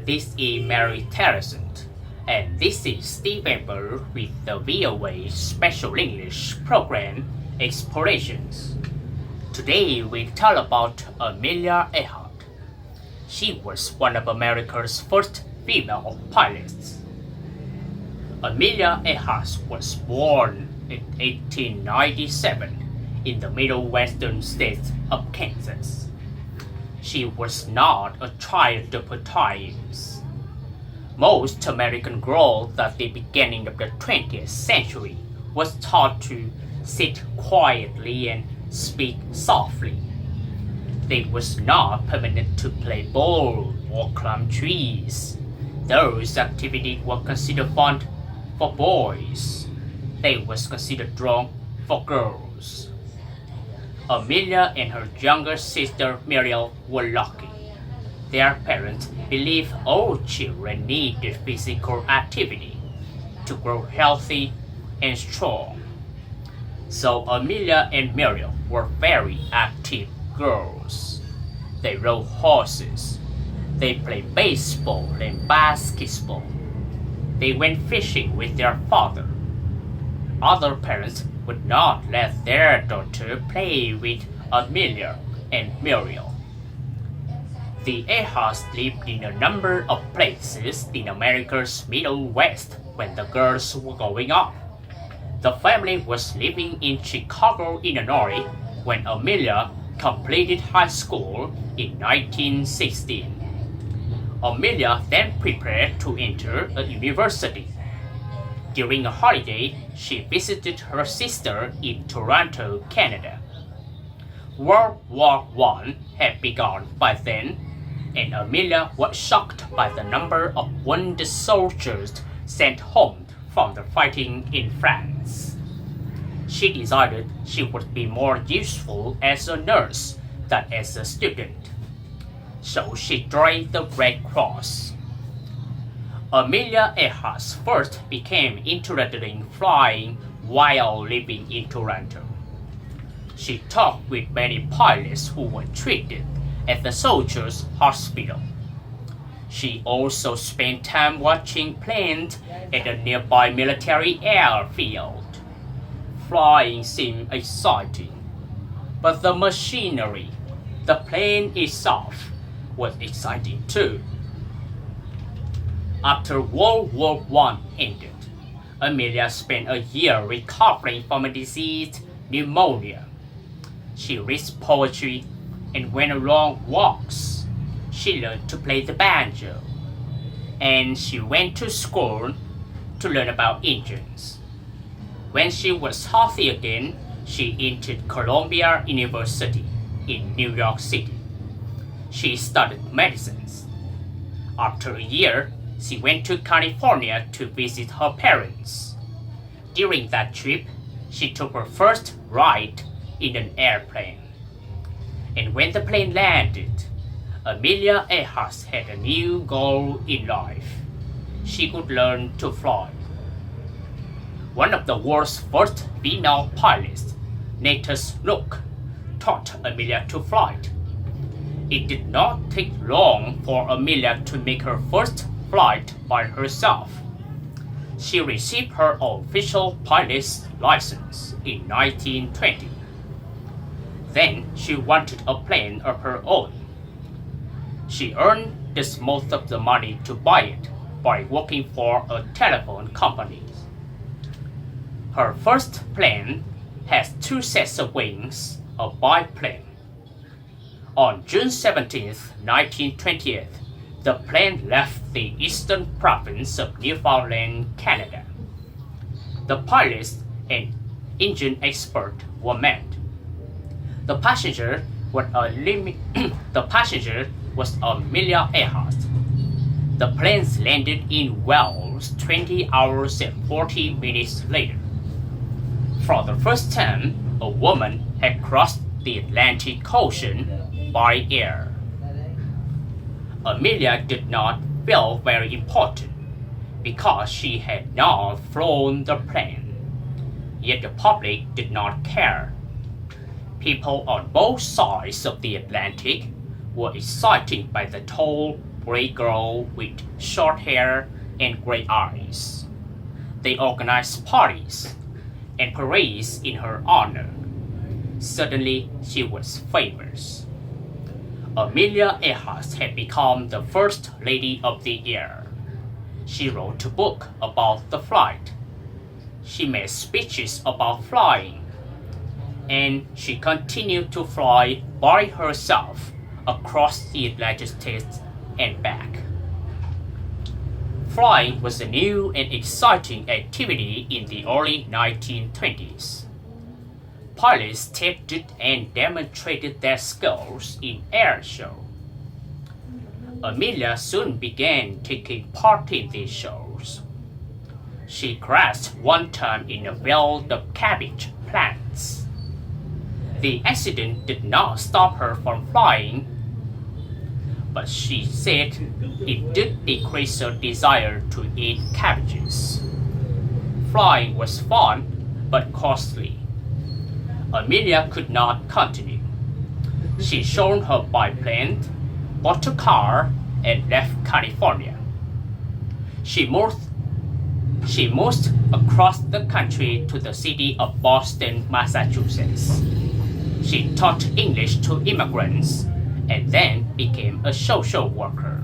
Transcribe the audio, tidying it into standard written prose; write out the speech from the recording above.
This is Mary Terracent, and this is Steve Amber with the VOA Special English program Explorations. Today we talk about Amelia Earhart. She was one of America's first female pilots. Amelia Earhart was born in 1897 in the Midwestern state of Kansas. She was not a child of times. Most American girls at the beginning of the 20th century was taught to sit quietly and speak softly. They was not permitted to play ball or climb trees. Those activities were considered fun for boys. They was considered wrong for girls. Amelia and her younger sister Muriel were lucky. Their parents believed all children needed physical activity to grow healthy and strong. So Amelia and Muriel were very active girls. They rode horses. They played baseball and basketball. They went fishing with their father. Other parents would not let their daughter play with Amelia and Muriel. The Earharts lived in a number of places in America's Middle West when the girls were growing up. The family was living in Chicago, Illinois when Amelia completed high school in 1916. Amelia then prepared to enter a university. During a holiday, she visited her sister in Toronto, Canada. World War I had begun by then, and Amelia was shocked by the number of wounded soldiers sent home from the fighting in France. She decided she would be more useful as a nurse than as a student. So she joined the Red Cross. Amelia Earhart first became interested in flying while living in Toronto. She talked with many pilots who were treated at the soldiers' hospital. She also spent time watching planes at a nearby military airfield. Flying seemed exciting, but the machinery, the plane itself, was exciting too. After World War I ended, Amelia spent a year recovering from a disease, pneumonia. She read poetry and went on long walks. She learned to play the banjo, and she went to school to learn about engines. When she was healthy again, she entered Columbia University in New York City. She studied medicine. After a year, she went to California to visit her parents. During that trip, she took her first ride in an airplane. And when the plane landed, Amelia Earhart had a new goal in life. She could learn to fly. One of the world's first female pilots, Netta Snook, taught Amelia to fly. It did not take long for Amelia to make her first flight by herself. She received her official pilot's license in 1920. Then she wanted a plane of her own. She earned most of the money to buy it by working for a telephone company. Her first plane has two sets of wings, a biplane. On June 17, 1928, the plane left the eastern province of Newfoundland, Canada. The pilots and engine expert were met. The passenger was Amelia Earhart. The planes landed in Wales 20 hours and 40 minutes later. For the first time, a woman had crossed the Atlantic Ocean by air. Amelia did not feel very important because she had not flown the plane. Yet the public did not care. People on both sides of the Atlantic were excited by the tall gray girl with short hair and gray eyes. They organized parties and parades in her honor. Suddenly, she was famous. Amelia Earhart had become the First Lady of the Year. She wrote a book about the flight. She made speeches about flying. And she continued to fly by herself across the United States and back. Flying was a new and exciting activity in the early 1920s. Pilots tested and demonstrated their skills in air shows. Amelia soon began taking part in these shows. She crashed one time in a field of cabbage plants. The accident did not stop her from flying, but she said it did decrease her desire to eat cabbages. Flying was fun, but costly. Amelia could not continue. She sold her biplane, bought a car, and left California. She moved across the country to the city of Boston, Massachusetts. She taught English to immigrants and then became a social worker.